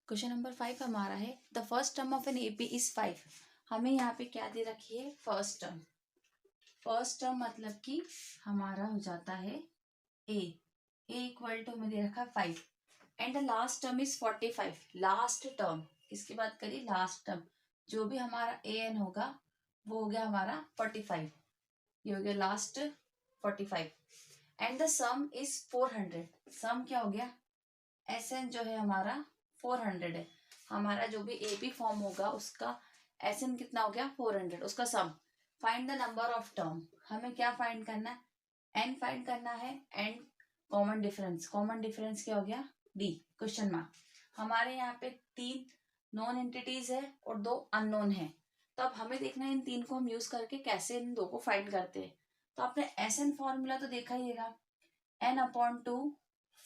Question number 5 हमारा है the first term of an AP is 5। हमें यहाँ पे क्या दे रखी है? First term. फर्स्ट टर्म मतलब कि हमारा हो जाता है ए इक्वल टू में दे रखा है 5 and the last term is 45। Last term किसकी बात करिए? लास्ट टर्म जो भी हमारा ए एन होगा वो हो गया हमारा 45। ये हो गया last 45 and the some is 400। सम क्या हो गया? एस एन जो है हमारा 400 है। हमारा जो भी एपी फॉर्म होगा उसका एस एन कितना हो गया? 400। उसका sum. Find the number of term. हमें क्या फाइंड करना है? एन फाइंड करना है and common difference. Common difference क्या हो गया? D question mark. हमारे यहाँ पे 3 नॉन एंटिटीज है और 2 अननोन है। तो अब हमें देखना है इन 3 को हम यूज करके कैसे इन 2 को फाइंड करते हैं। तो आपने एस एन फॉर्मूला तो देखा ही है, N upon 2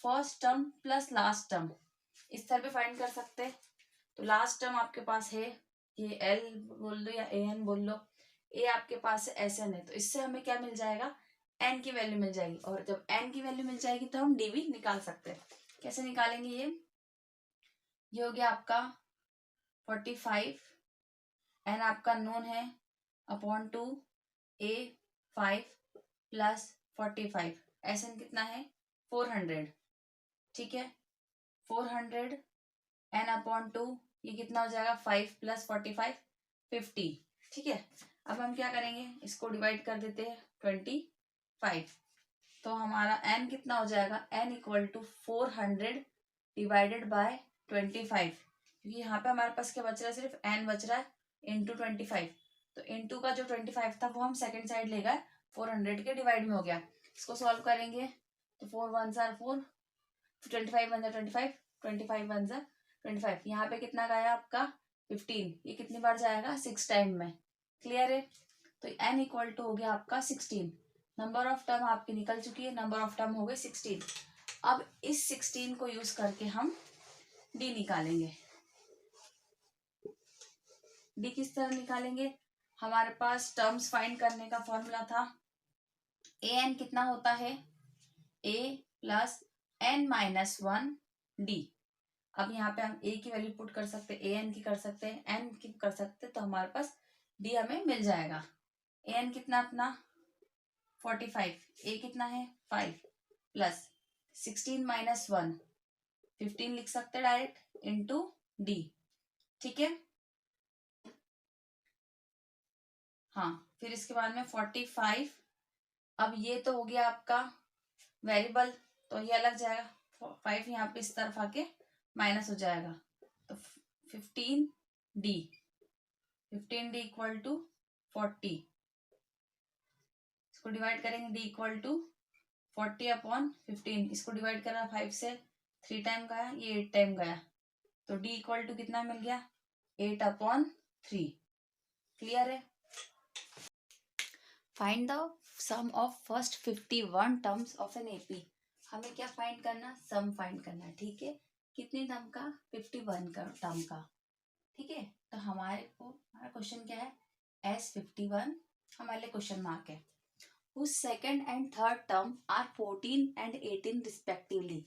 first term plus last term. इस तरह पे फाइंड कर सकते हैं। तो लास्ट टर्म आपके पास है, ये एल बोल लो या ए एन बोल लो। ए आपके पास है, एस एन है, तो इससे हमें क्या मिल जाएगा? एन की वैल्यू मिल जाएगी। और जब एन की वैल्यू मिल जाएगी तो हम डी भी निकाल सकते हैं। कैसे निकालेंगे? ये हो गया आपका 45 एन आपका नोन है अपॉन 2 ए 5 प्लस 45। एस एन कितना है? 400। ठीक है, 400 एन अपॉन 2 ये कितना हो जाएगा? 5 प्लस 45 50। ठीक है, अब हम क्या करेंगे? इसको डिवाइड कर देते हैं 25। तो हमारा एन कितना हो जाएगा? N equal to 400 divided by 25। क्योंकि यहाँ पे हमारे पास क्या बच रहा है? सिर्फ एन बच रहा है इंटू 25। तो इंटू का जो 25 था वो हम सेकेंड साइड ले गए, 400 के डिवाइड में हो गया। इसको सॉल्व करेंगे तो 4 1 जार 4, 25 1 जार 25, 25 1 जार 25। यहाँ पे कितना गया आपका? 15। ये कितनी बार जाएगा? 6 टाइम में। क्लियर है? तो n इक्वल टू हो गया आपका 16। नंबर ऑफ टर्म आपकी निकल चुकी है, नंबर ऑफ टर्म हो गए 16। अब इस 16 को यूज करके हम d निकालेंगे। d किस तरह निकालेंगे? हमारे पास टर्म्स फाइंड करने का फॉर्मूला था, ए एन कितना होता है? a plus N minus 1 D. अब यहाँ पे हम ए की वैल्यू पुट कर सकते हैं, ए एन की कर सकते हैं, एन की कर सकते हैं, तो हमारे पास डी हमें मिल जाएगा। ए एन कितना अपना 45, ए कितना है 5 प्लस 16 माइनस 1 15 लिख सकते हैं डायरेक्ट इंटू डी। ठीक है, हाँ, फिर इसके बाद में 45। अब ये तो हो गया आपका वेरिएबल, तो ये अलग जाएगा। 5 यहाँ पे इस तरफ आके माइनस हो जाएगा, तो 15 डी इक्वल टू 40। इसको डिवाइड करेंगे, डी इक्वल टू 40 अपॉन 15। इसको डिवाइड करा 5 से, 3 टाइम गया, ये 8 टाइम गया, तो डी इक्वल टू कितना मिल गया? 8 अपॉन 3। क्लियर है? Find the sum of first 51 terms of an AP. हमें क्या फाइंड करना? सम फाइंड करना है। ठीक है, कितने टर्म का? 51 का टर्म का। ठीक है, तो हमारा क्वेश्चन क्या है? S51 हमारे लिए क्वेश्चन मार्क है। whose second and third term are 14 and 18 respectively।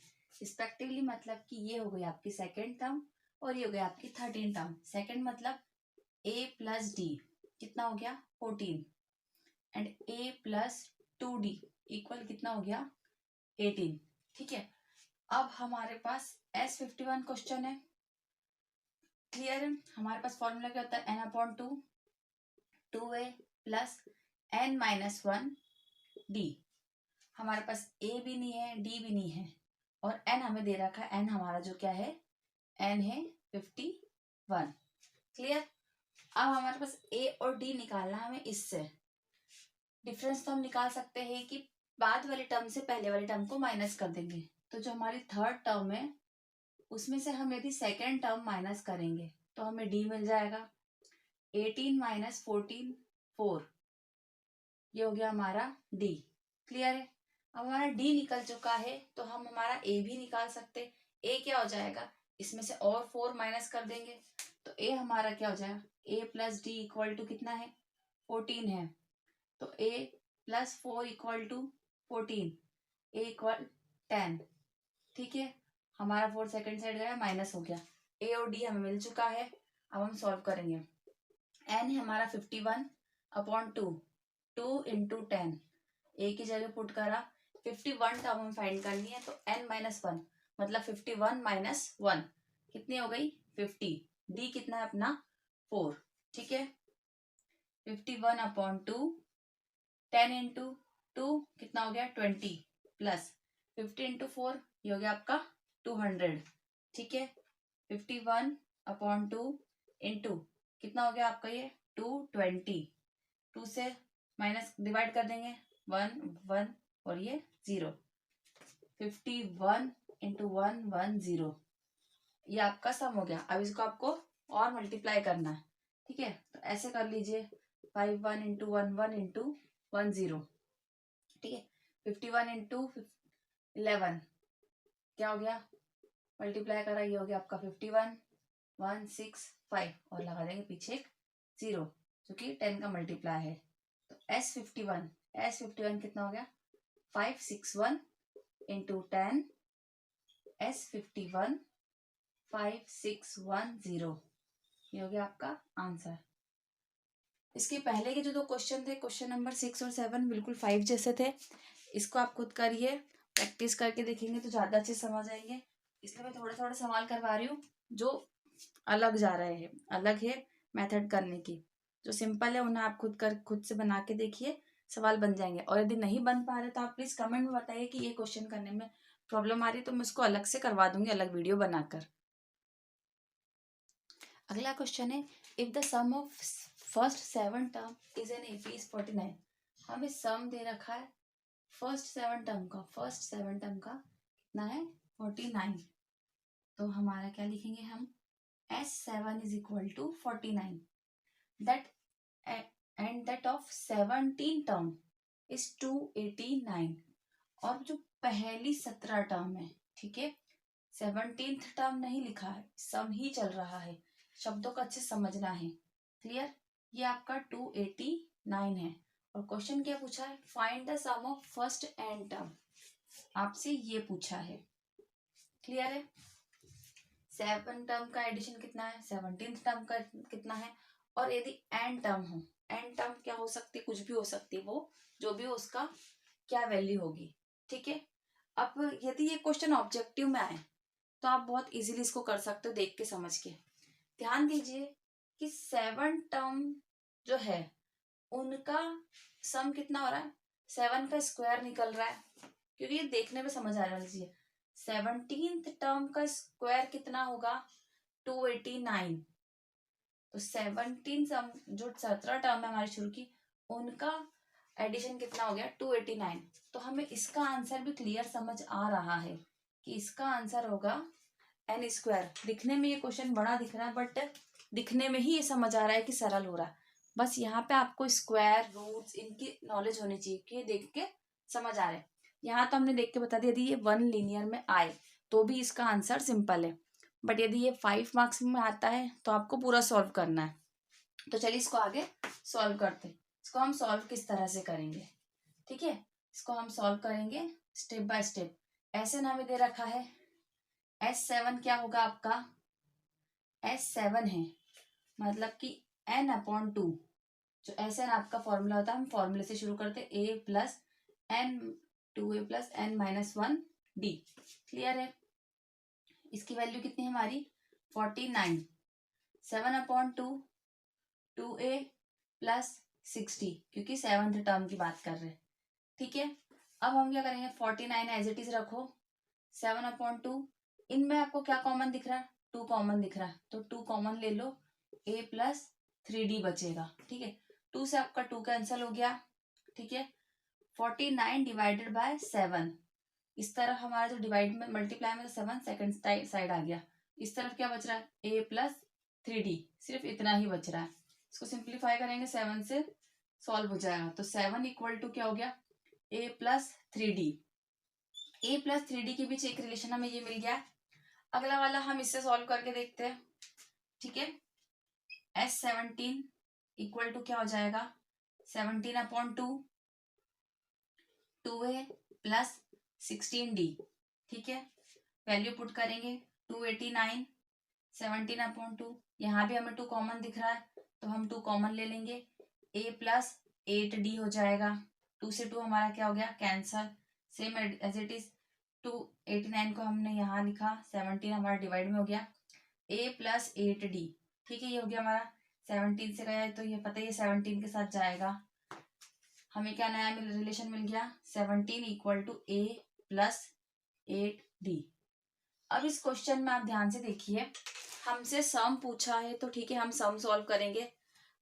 Respectively मतलब कि ये हो गई आपकी सेकेंड टर्म और ये हो गई आपकी 13 टर्म। सेकेंड मतलब a प्लस डी कितना हो गया? 14 and a plus 2d equal कितना हो गया? 18। ठीक है, अब हमारे पास S51 क्वेश्चन है। क्लियर है? हमारे पास फॉर्मूला क्या होता है? n upon 2 2a plus n minus 1 D. हमारे पास ए भी नहीं है, डी भी नहीं है, और एन हमें दे रखा है। एन हमारा जो क्या है? एन है 51। क्लियर? अब हमारे पास ए और डी निकालना है हमें। इससे डिफरेंस तो हम निकाल सकते हैं कि बाद वाले टर्म से पहले वाले टर्म को माइनस कर देंगे। तो जो हमारी थर्ड टर्म है उसमें से हम यदि सेकेंड टर्म माइनस करेंगे तो हमें डी मिल जाएगा। 18 माइनस 14 4, ये हो गया हमारा डी। क्लियर है? अब हमारा डी निकल चुका है तो हम हमारा ए भी निकाल सकते। ए क्या हो जाएगा? इसमें से और 4 माइनस कर देंगे तो ए हमारा क्या हो जाएगा? A plus d equal to कितना है? 14 है, तो a plus 4 equal to 14, a equal 10। ठीक है, हमारा 4 सेकेंड साइड गया, माइनस हो गया। ए और डी हमें मिल चुका है। अब हम सॉल्व करेंगे। एन है हमारा 51/2, 2 इंटू 10, ए की जगह पुट करा। 51 टर्म हम फाइंड करनी है, तो n-1 मतलब 51 - 1 कितनी हो गई 50। डी कितना है अपना 4, ठीक है। 51/2, 10 इंटू 2 कितना हो गया 20, प्लस 50 इंटू 4 ये हो गया आपका 200, ठीक है। 51/2 इंटू कितना हो गया आपका ये 220, 2 से माइनस डिवाइड कर देंगे 1 1 और ये 0। 51 इंटू 1 1 0 ये आपका सम हो गया। अब इसको आपको और मल्टीप्लाई करना है, ठीक है। तो ऐसे कर लीजिए 51 इंटू 1 1 इंटू 1 0, ठीक है। 51 इंटू 11 क्या हो गया, मल्टीप्लाई करा ये हो गया आपका 51 165 और लगा देंगे पीछे एक 0 जो कि 10 का मल्टीप्लाई है। तो S51 कितना हो गया 561 इंटू 10, S51 5610 ये हो गया आपका आंसर। इसके पहले के जो दो क्वेश्चन थे, क्वेश्चन नंबर 6 और 7 बिल्कुल 5 जैसे थे। इसको आप खुद करिए, प्रैक्टिस करके देखेंगे तो ज्यादा अच्छे समझ आएंगे। इसलिए मैं थोड़ा थोड़ा सवाल करवा रही हूँ जो अलग जा रहे हैं, अलग है मेथड करने की। जो सिंपल है उन्हें आप खुद से बना के देखिए, सवाल बन जाएंगे। और यदि नहीं बन पा रहे तो आप प्लीज कमेंट में बताइए कि ये क्वेश्चन करने में प्रॉब्लम आ रही है, तो मैं उसको अलग से करवा दूंगी, अलग वीडियो बनाकर। अगला क्वेश्चन है, if the sum of first 7 term is an AP is 49। हमें सम दे रखा है फर्स्ट 7 टर्म का कितना है 49। तो हमारा क्या लिखेंगे हम, S7 is equal to 49, that and that of 17 term is 289। और जो पहली 17 टर्म है, ठीक है, 17th टर्म नहीं लिखा है, सम ही चल रहा है, शब्दों को अच्छे समझना है, क्लियर। ये आपका 289 है। और क्वेश्चन क्या पूछा है, find the sum of first N term, आपसे ये पूछा है, क्लियर है। 7 टर्म का एडिशन कितना है, 17th टर्म का कितना है। और यदि एन टर्म हो, एन टर्म क्या हो सकती है, कुछ भी हो सकती है, वो जो भी हो उसका क्या वैल्यू होगी, ठीक है। अब यदि ये क्वेश्चन ऑब्जेक्टिव में आए तो आप बहुत इजीली इसको कर सकते हो देख के समझ के। ध्यान दीजिए कि 7 टर्म जो है उनका सम कितना हो रहा है, 7 का स्क्वायर निकल रहा है, क्योंकि ये देखने में समझ आ रहा है। 17th टर्म का स्क्वायर कितना होगा 289। तो 17 सम जो 17 टर्म है हमारी शुरू की, उनका एडिशन कितना हो गया 289। तो हमें इसका आंसर भी क्लियर समझ आ रहा है कि इसका आंसर होगा एन स्क्वायर। दिखने में ये क्वेश्चन बड़ा दिख रहा है, बट दिखने में ही ये समझ आ रहा है कि सरल हो रहा है। बस यहाँ पे आपको स्क्वायर रूट्स इनकी नॉलेज होनी चाहिए कि ये देख के समझ आ रहा है। यहाँ तो हमने देख के बता दिया, यदि ये 1 लीनियर में आए तो भी इसका आंसर सिंपल है, बट यदि ये 5 मार्क्स में आता है तो आपको पूरा सॉल्व करना है। तो चलिए इसको आगे सॉल्व करते हैं। इसको हम सॉल्व किस तरह से करेंगे, ठीक है। इसको हम सॉल्व करेंगे स्टेप बाय स्टेप। ऐसे हमें दे रखा है S7 क्या होगा आपका, S7 है मतलब कि n/2। जो SN आपका फॉर्मूला होता है, हम फॉर्मूले से शुरू करते A plus n 2A plus n-1D, clear है। इसकी वैल्यू कितनी है हमारी 49, 7/2 2A प्लस 60, क्योंकि 7th टर्म की बात कर रहे हैं, ठीक है। अब हम क्या करेंगे 49 एज इट इज रखो, 7/2 इनमें आपको क्या कॉमन दिख रहा है 2 कॉमन दिख रहा है, तो 2 कॉमन ले लो, A प्लस 3D बचेगा, ठीक है। 2 से आपका 2 कैंसिल हो गया, ठीक है। 49 डिवाइडेड बाय 7, इस तरफ हमारा जो डिवाइड में मल्टीप्लाई में 7 सेकंड साइड आ गया, इस तरफ क्या बच रहा है A प्लस 3D, सिर्फ इतना ही बच रहा है। इसको सिंप्लीफाई करेंगे 7 से सॉल्व हो जाएगा, तो 7 इक्वल टू क्या हो गया A plus 3D। A plus 3D के बीच एक रिलेशन हमें ये मिल गया। अगला वाला हम इससे सॉल्व करके देखते हैं, ठीक है। S17 इक्वल टू क्या हो जाएगा 17/2 2A प्लस 16D, ठीक है। वैल्यू पुट करेंगे 289 17/2, यहाँ भी हमें 2 कॉमन दिख रहा है तो हम 2 कॉमन ले लेंगे, a प्लस 8d हो जाएगा। 2 से 2 हमारा क्या हो गया, cancel. Same as it is 289 को हमने यहाँ लिखा, 17 हमारा डिवाइड में हो गया, a प्लस 8d। ठीक है, ये हो गया हमारा 17 से गया है तो ये पता ही है 17 के साथ जाएगा। हमें क्या नया रिलेशन मिल गया, 17 equal to a plus 8d। अब इस क्वेश्चन में आप ध्यान से देखिए, हमसे सम पूछा है तो ठीक है हम सम सॉल्व करेंगे।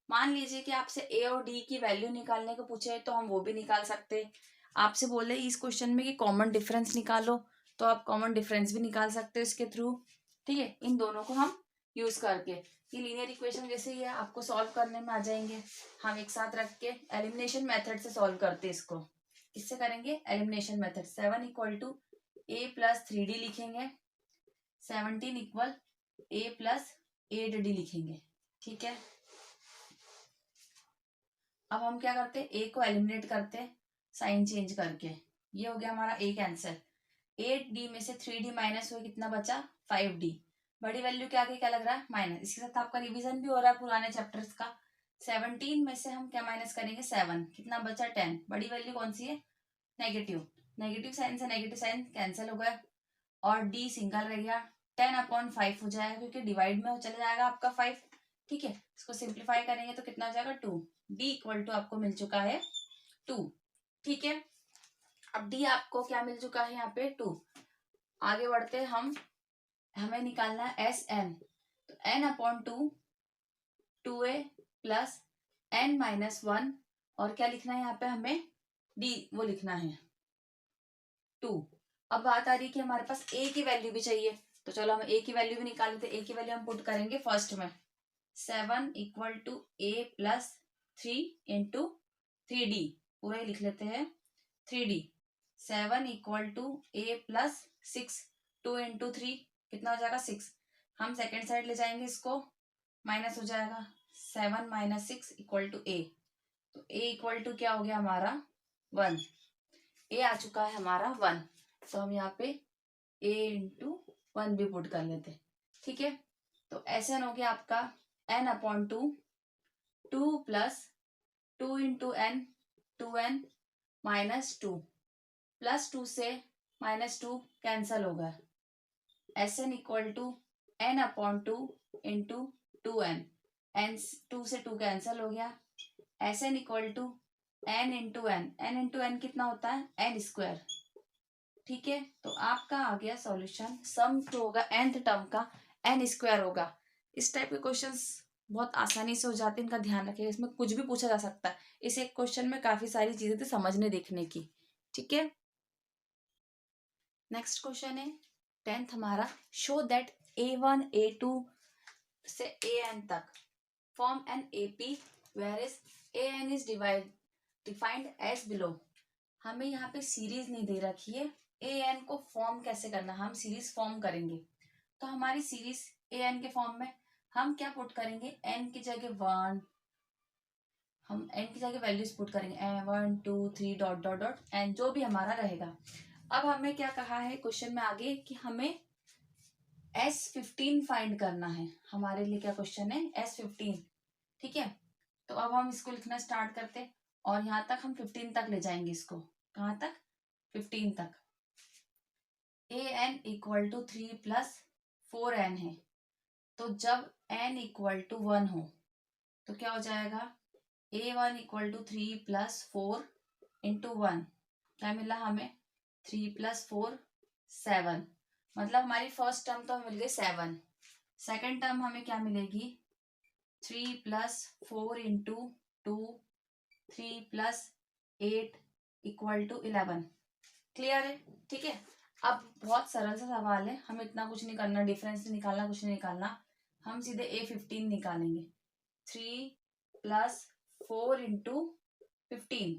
मान लीजिए कि आपसे a और d की वैल्यू निकालने को पूछे तो हम वो भी निकाल सकते। आपसे बोले इस क्वेश्चन में कि कॉमन डिफरेंस निकालो तो आप कॉमन डिफरेंस भी निकाल सकते हो इसके थ्रू। ठीक है, इन दोनों को हम यूज करके ये लीनियर इक्वेशन जैसे ही है आपको सॉल्व करने में आ जाएंगे। हम एक साथ रख के एलिमिनेशन मेथड से सॉल्व करते हैं इसको। किससे करेंगे, elimination method. 7 equal to a plus 3d लिखेंगे, 17 इक्वल a प्लस 8d लिखेंगे। ठीक है, अब हम क्या करते हैं, a को एलिमिनेट करते हैं साइन चेंज करके। ये हो गया हमारा a कैंसिल। 8d में से 3d माइनस हुआ, कितना बचा, 5d। बड़ी वैल्यू क्या क्या लग रहा है, माइनस। इसके साथ आपका रिवीजन भी हो रहा है पुराने चैप्टर्स का। 17 में से हम क्या माइनस करेंगे, 7, कितना बचा, 10। बड़ी वैल्यू कौन सी है, नेगेटिव। नेगेटिव साइन से नेगेटिव साइन कैंसिल हो गया और d सिंगल रह गया। 10/5 हो जाएगा क्योंकि डिवाइड में चला जाएगा आपका 5। ठीक है, इसको सिंप्लीफाई करेंगे तो कितना हो जाएगा, 2। d इक्वल टू आपको मिल चुका है 2। ठीक है, अब d आपको क्या मिल चुका है यहाँ पे, 2। आगे बढ़ते हैं हम, हमें निकालना है एस एन। तो n/2 2a प्लस n-1 और क्या लिखना है यहाँ पे हमें, d वो लिखना है 2। अब बात आ रही है कि हमारे पास a की वैल्यू भी चाहिए तो चलो हम a की वैल्यू भी निकाल लेते हैं। a की वैल्यू हम पुट करेंगे फर्स्ट में, 7 equal to a plus 3 into 3d, पूरा ही लिख लेते हैं 3d। 7 equal to a plus 6, 2 into 3 कितना हो जाएगा, 6। हम सेकेंड साइड ले जाएंगे इसको, माइनस हो जाएगा, 7 माइनस 6 इक्वल टू a। तो a इक्वल टू क्या हो गया हमारा, 1। a आ चुका है हमारा 1, तो हम यहाँ पे a इंटू 1 भी पुट कर लेते। ठीक है, तो ऐसे हो गया आपका n/2 2 plus 2 into n 2n minus 2 plus 2 से -2 कैंसल होगा। Sn equal to n/2 into 2n, n 2 से 2 कैंसल हो गया। Sn equal to n into n कितना होता है, n²। ठीक है, तो आपका आ गया सॉल्यूशन। सम जो होगा nth टर्म का n² होगा। इस टाइप के क्वेश्चंस बहुत आसानी से हो जाते हैं, इनका ध्यान रखिएगा। इसमें कुछ भी पूछा जा सकता है, इस एक क्वेश्चन में काफी सारी चीजें थी समझने देखने की। ठीक है, नेक्स्ट क्वेश्चन है 10th हमारा, शो दैट a1 a2 से an तक form an AP where is an is defined as below. हमें यहाँ पे सीरीज नहीं दे रखी है, an को फॉर्म कैसे करना, हम सीरीज फॉर्म करेंगे। तो हमारी सीरीज an के फॉर्म में हम क्या पुट करेंगे, n की जगह 1, हम n की जगह वैल्यूज पुट करेंगे 1 2 3 डॉट डॉट डॉट n, जो भी हमारा रहेगा। अब हमें क्या कहा है क्वेश्चन में आगे कि हमें S15 फाइंड करना है। हमारे लिए क्या क्वेश्चन है, S15। ठीक है, तो अब हम इसको लिखना स्टार्ट करते और यहाँ तक हम 15 तक ले जाएंगे इसको। कहाँ तक, 15 तक। an equal to 3 plus 4n है, तो जब n इक्वल टू 1 हो तो क्या हो जाएगा, a1 equal to 3 plus 4 into 1, क्या मिला हमें, 3 प्लस 4 7। मतलब हमारी फर्स्ट टर्म तो मिल गई 7। सेकेंड टर्म हमें क्या मिलेगी, 3 plus 4 into 2, 3 plus 8 equal to 11। Clear है। ठीक है, अब बहुत सरल सा सवाल है, हमें इतना कुछ नहीं करना, डिफरेंस नहीं निकालना, कुछ नहीं निकालना, हम सीधे A15 निकालेंगे। 3 प्लस 4 इंटू 15,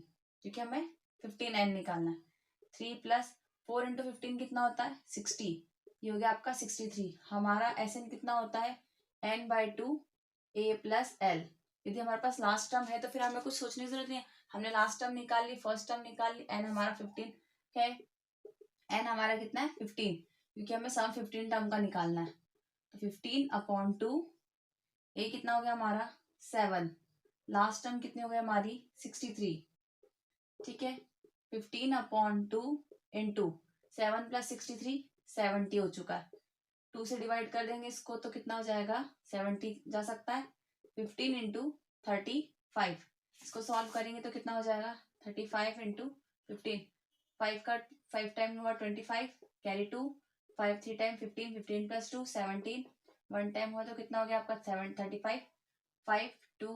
क्योंकि हमें 15n निकालना है। 3 प्लस 4 इंटू 15 कितना होता है, 60। ये हो गया आपका 63। हमारा Sn कितना होता है, n/2 a प्लस l। यदि हमारे पास लास्ट टर्म है तो फिर हमें कुछ सोचने की जरूरत नहीं है, हमने लास्ट टर्म निकाल ली, फर्स्ट टर्म निकाल ली, n हमारा 15 है। n हमारा कितना है, 15, क्योंकि हमें सम 15 टर्म का निकालना है। तो 15/2, ए कितना हो गया हमारा 7, लास्ट टर्म कितनी हो गई हमारी 63, ठीक है। 15/2 इंटू 7 + 63 70 हो चुका है। 2 से डिवाइड कर देंगे इसको तो कितना हो जाएगा 70 जा सकता है। 15 इंटू 35, इसको सॉल्व करेंगे तो कितना हो जाएगा 35 इंटू 15, 5 का 5 टाइम हुआ 25, कैरी 2, 5 3 टाइम 15, 15 + 2 17, 1 टाइम हुआ तो कितना हो गया आपका 35, 5 2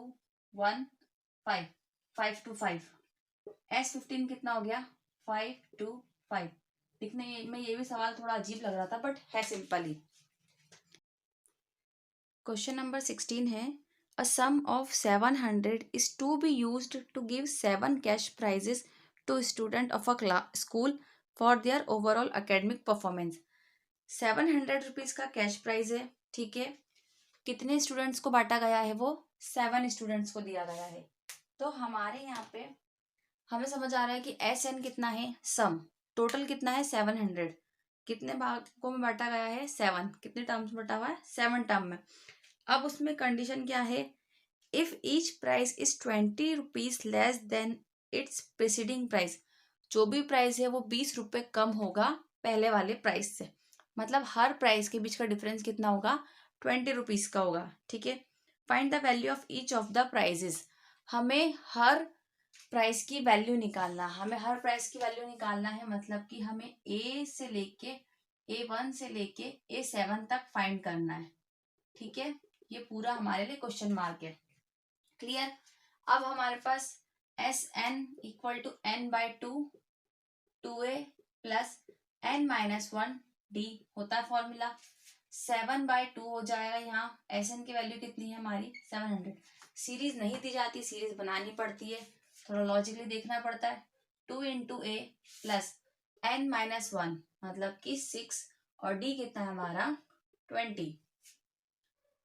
1 5, 5 2 5, S15 कितना हो गया 5 2 5। दिखने में ये भी सवाल थोड़ा अजीब लग रहा था बट है सिंपल ही। क्वेश्चन नंबर 16 है, a sum of 700 is to be used to give 7 cash prizes to student of a school for their overall academic performance. 700 rupees का कैश प्राइज है, ठीक है। कितने स्टूडेंट्स को बांटा गया है, वो 7 स्टूडेंट्स को दिया गया है। तो हमारे यहाँ पे हमें समझ आ रहा है कि एस एन कितना है, सम टोटल कितना है 700, कितने भागों में बांटा गया है 7, कितने टर्म्स में बांटा हुआ है 7 टर्म में। अब उसमें कंडीशन क्या है, if each price is 20 rupees less than it's preceding price, जो भी प्राइस है वो 20 रुपए कम होगा पहले वाले प्राइस से। मतलब हर प्राइस के बीच का डिफरेंस कितना होगा 20 रुपीज का होगा, ठीक है। Find the value of each of the prices, हमें हर प्राइस की वैल्यू निकालना, हमें हर प्राइस की वैल्यू निकालना है। मतलब कि हमें ए से लेके A1 से लेके A7 तक फाइंड करना है, ठीक है। ये पूरा हमारे लिए क्वेश्चन मार्क है, क्लियर। अब हमारे पास SN = n/2 2A + n-1D होता है फॉर्मूला। 7/2 हो जाएगा, यहाँ SN की वैल्यू कितनी है हमारी 700। सीरीज नहीं दी जाती, सीरीज बनानी पड़ती है, थोड़ा लॉजिकली देखना पड़ता है। 2 × A + n-1 मतलब कि 6 और D कितना है हमारा 20।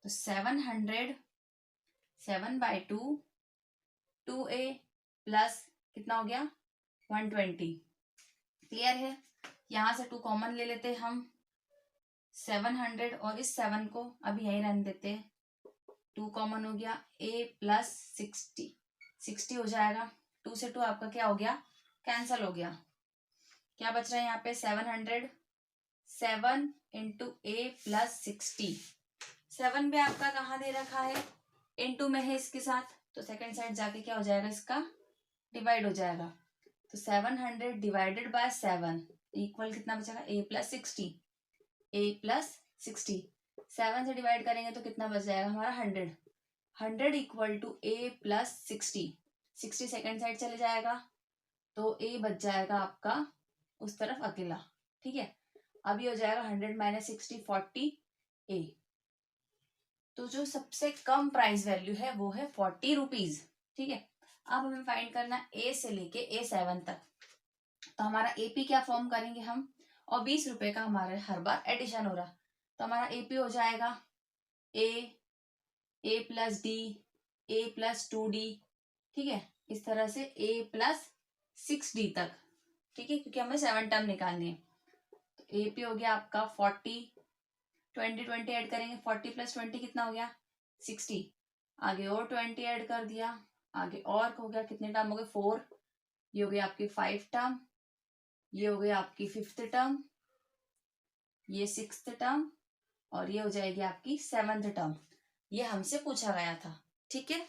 तो 700 7/2 2A + कितना हो गया 120, क्लियर है। यहां से 2 कॉमन ले लेते हैं हम, 700 और इस 7 को अभी यहीं रहने देते हैं। 2 कॉमन हो गया, A + 60 हो जाएगा। 2 से 2 आपका क्या हो गया कैंसल हो गया। क्या बच रहा है यहाँ पे 700, 7 × A + 60, 7 भी आपका कहाँ दे रखा है इनटू में है इसके साथ, तो सेकंड साइड जाके क्या हो जाएगा इसका डिवाइड हो जाएगा। तो 700 डिवाइडेड बाय 7 इक्वल कितना बचेगा A + 60, A + 60, 7 से डिवाइड करेंगे तो कितना बच जाएगा हमारा 100, 100 = A + 60, 60 सेकंड साइड चले जाएगा तो A बच जाएगा आपका उस तरफ अकेला, ठीक है। अभी हो जाएगा 100 - 60 40 A। तो जो सबसे कम प्राइस वैल्यू है वो है 40 रुपीज, ठीक है। अब हमें फाइंड करना A से लेके A7 तक। तो हमारा AP क्या फॉर्म करेंगे हम, और 20 रुपए का हमारे हर बार एडिशन हो रहा, तो हमारा AP हो जाएगा A + D, A + 2D, ठीक है। इस तरह से A + 6D तक, ठीक है, क्योंकि हमें 7 टर्म निकालनी है। तो AP हो गया आपका 40, 20 ऐड करेंगे, 40 + 20 कितना हो गया 60, आगे और 20 ऐड कर दिया, आगे और हो गया, कितने टर्म हो गए 4, ये हो गया आपकी 5 टर्म, ये हो गया आपकी 5th टर्म, ये 6th टर्म, और ये हो जाएगी आपकी 7th टर्म। ये हमसे पूछा गया था, ठीक है।